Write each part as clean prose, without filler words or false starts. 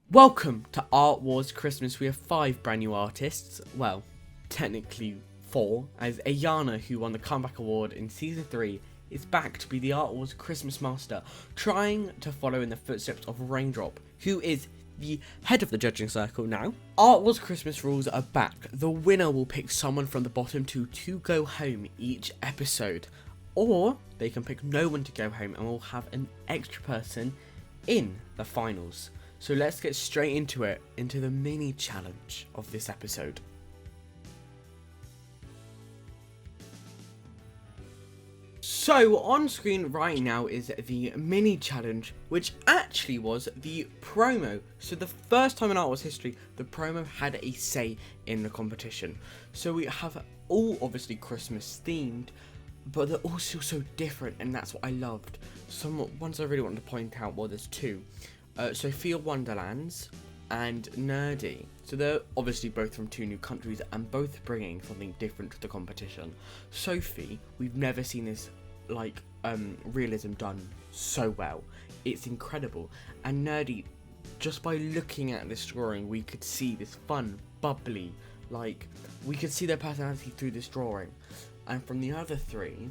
Welcome to Art Wars Christmas. We have 5 brand new artists. Well, technically 4, as Ayana, who won the Comeback Award in Season 3, is back to be the Art Wars Christmas Master, trying to follow in the footsteps of Raindrop, who is the head of the judging circle now. Art Wars Christmas rules are back. The winner will pick someone from the bottom 2 to go home each episode, or they can pick no one to go home and we'll have an extra person in the finals. So let's get straight into it, into the mini challenge of this episode. So on screen right now is the mini challenge, which actually was the promo. So the first time in Art Wars history, the promo had a say in the competition. So we have all obviously Christmas themed, but they're also so different, and that's what I loved. Some ones I really wanted to point out, well, there's 2. Sophia Wonderlands and Nerdy. So they're obviously both from 2 new countries and both bringing something different to the competition. Sophie, we've never seen this realism done so well. It's incredible. And Nerdy, just by looking at this drawing, we could see this fun, bubbly, we could see their personality through this drawing. And from the other 3,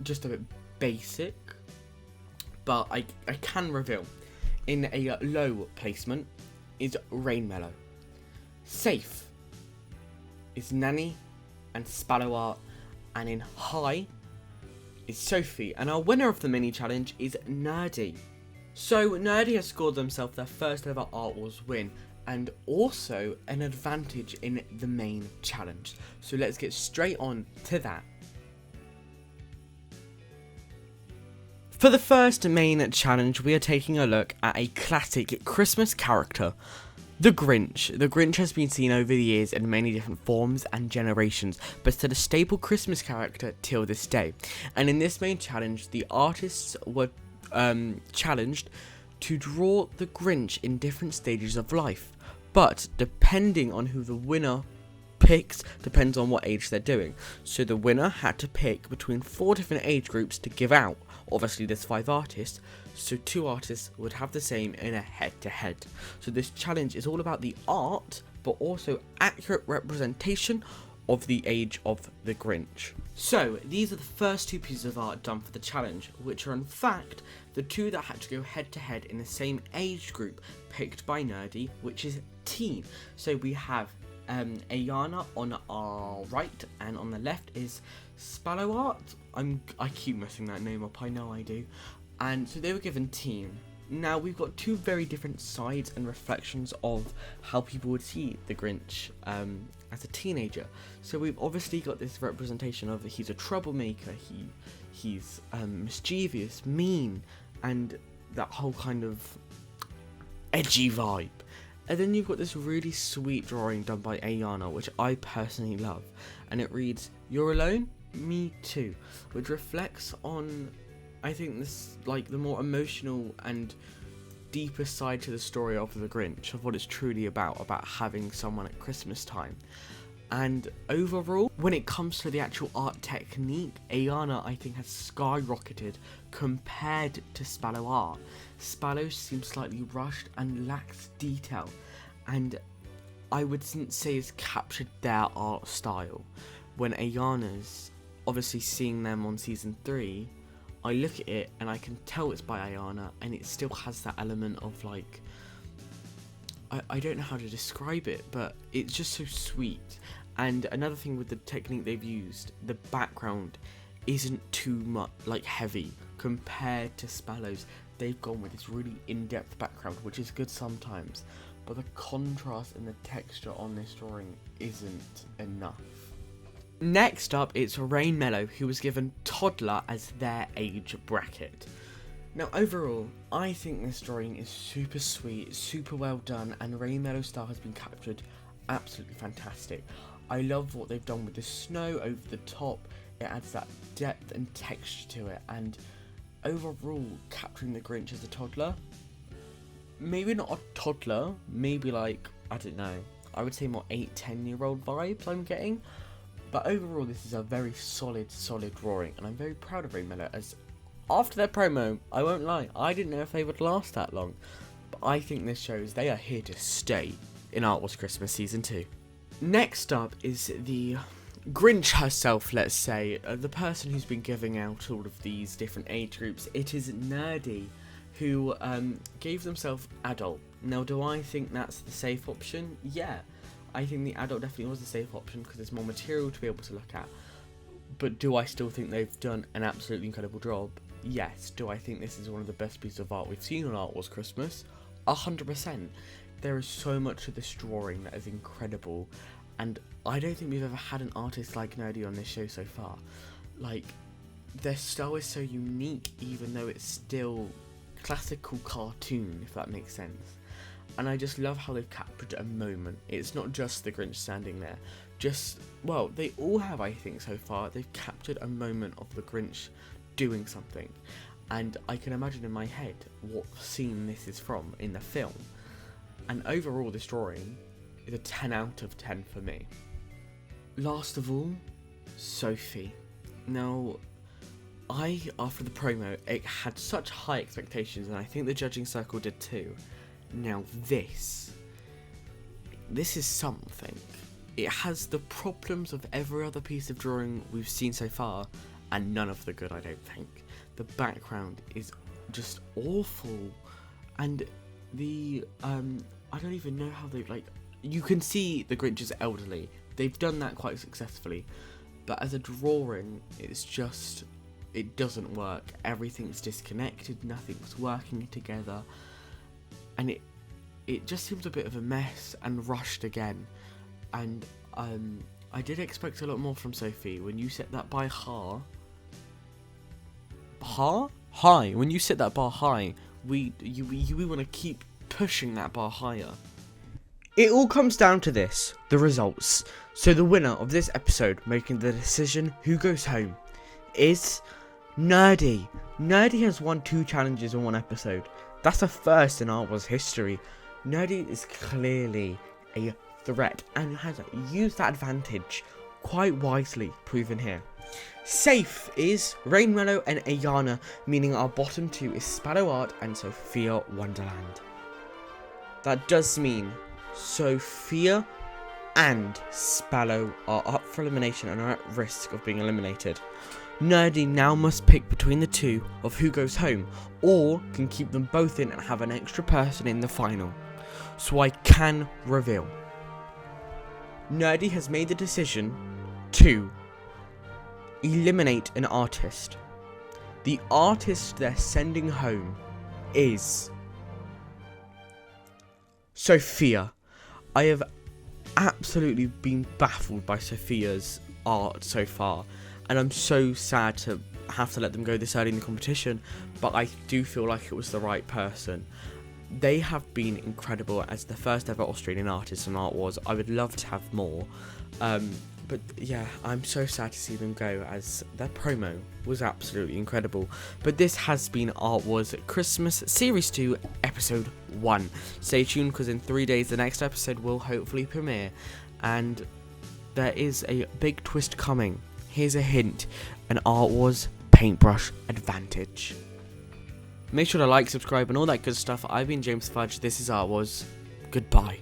just a bit basic. But I can reveal, in a low placement is Rain Mellow. Safe is Nanny and Spallow Art, and in high is Sophie, and our winner of the mini challenge is Nerdy. So Nerdy has scored themselves their first ever Art Wars win, and also an advantage in the main challenge. So let's get straight on to that. For the first main challenge, we are taking a look at a classic Christmas character, the Grinch. The Grinch has been seen over the years in many different forms and generations, but still a staple Christmas character till this day. And in this main challenge, the artists were challenged to draw the Grinch in different stages of life, but depending on who the winner picks depends on what age they're doing. So the winner had to pick between 4 different age groups to give out. Obviously there's 5 artists, so 2 artists would have the same in a head-to-head. So this challenge is all about the art, but also accurate representation of the age of the Grinch. So these are the first 2 pieces of art done for the challenge, which are in fact the 2 that had to go head-to-head in the same age group picked by Nerdy, which is teen. So we have Ayana on our right, and on the left is Spallow Art. I keep messing that name up, I know I do. And so they were given teen. Now we've got 2 very different sides and reflections of how people would see the Grinch as a teenager. So we've obviously got this representation of he's a troublemaker, he's mischievous, mean, and that whole kind of edgy vibe. And then you've got this really sweet drawing done by Ayana, which I personally love. And it reads, "You're alone? Me too." Which reflects on, I think, this, the more emotional and deeper side to the story of the Grinch, of what it's truly about having someone at Christmas time. And overall, when it comes to the actual art technique, Ayana, I think, has skyrocketed compared to Spallow Art. Spallow seems slightly rushed and lacks detail, and I wouldn't say it's captured their art style. When Ayana's, obviously seeing them on Season 3, I look at it and I can tell it's by Ayana, and it still has that element of I don't know how to describe it, but it's just so sweet. And another thing with the technique they've used, the background isn't too much heavy compared to Spallow's. They've gone with this really in-depth background, which is good sometimes, but the contrast and the texture on this drawing isn't enough. Next up, it's Rain Mellow, who was given toddler as their age bracket. Now overall, I think this drawing is super sweet, super well done, and Rain Mellow's style has been captured absolutely fantastic. I love what they've done with the snow over the top. It adds that depth and texture to it, and overall capturing the Grinch as a toddler. Maybe not a toddler, maybe I don't know, I would say more 8-10-year-old vibes I'm getting. But overall, this is a very solid drawing, and I'm very proud of Rain Mellow, as after their promo, I won't lie, I didn't know if they would last that long. but I think this shows they are here to stay in Art Wars Christmas Season 2. Next up is the Grinch herself, let's say, the person who's been giving out all of these different age groups. It is Nerdy, who gave themselves adult. Now, do I think that's the safe option? Yeah, I think the adult definitely was the safe option because there's more material to be able to look at. But do I still think they've done an absolutely incredible job? Yes. Do I think this is one of the best pieces of art we've seen on Art Wars Christmas? 100%. There is so much of this drawing that is incredible, and I don't think we've ever had an artist like Nerdy on this show so far. Like, their style is so unique, even though it's still classical cartoon, if that makes sense. And I just love how they've captured a moment. It's not just the Grinch standing there. Well, they all have, I think, so far. They've captured a moment of the Grinch doing something. And I can imagine in my head what scene this is from in the film. And overall, this drawing is a 10 out of 10 for me. Last of all, Sophie. Now, after the promo, it had such high expectations, and I think the judging circle did too. Now this is something. It has the problems of every other piece of drawing we've seen so far, and none of the good, I don't think. The background is just awful, and I don't even know how they, you can see the Grinch is elderly. They've done that quite successfully, but as a drawing, it doesn't work. Everything's disconnected, nothing's working together, and it just seems a bit of a mess and rushed again. And I did expect a lot more from Sophie. When you set that bar high, when you set that bar high, we want to keep pushing that bar higher. It all comes down to this, the results. So the winner of this episode, making the decision who goes home, is Nerdy. Nerdy has won 2 challenges in 1 episode. That's a first in Art Wars history. Nerdy is clearly a threat and has used that advantage quite wisely, proven here. Safe is Rainmellow and Ayana, meaning our bottom 2 is Sparrow Art and Sophia Wonderland. That does mean Sophia and Sparrow are up for elimination and are at risk of being eliminated. Nerdy now must pick between the 2 of who goes home, or can keep them both in and have an extra person in the final. So I can reveal. Nerdy has made the decision to eliminate an artist. The artist they're sending home is Sophia. I have absolutely been baffled by Sophia's art so far, and I'm so sad to have to let them go this early in the competition, but I do feel like it was the right person. They have been incredible as the first ever Australian artist in Art Wars. I would love to have more, but yeah, I'm so sad to see them go, as their promo was absolutely incredible. But this has been Art Wars Christmas Series 2 Episode 1. Stay tuned, because in 3 days the next episode will hopefully premiere, and there is a big twist coming. Here's a hint: an Art Wars paintbrush advantage. Make sure to like, subscribe, and all that good stuff. I've been James Fudge. This is Art Wars. Goodbye.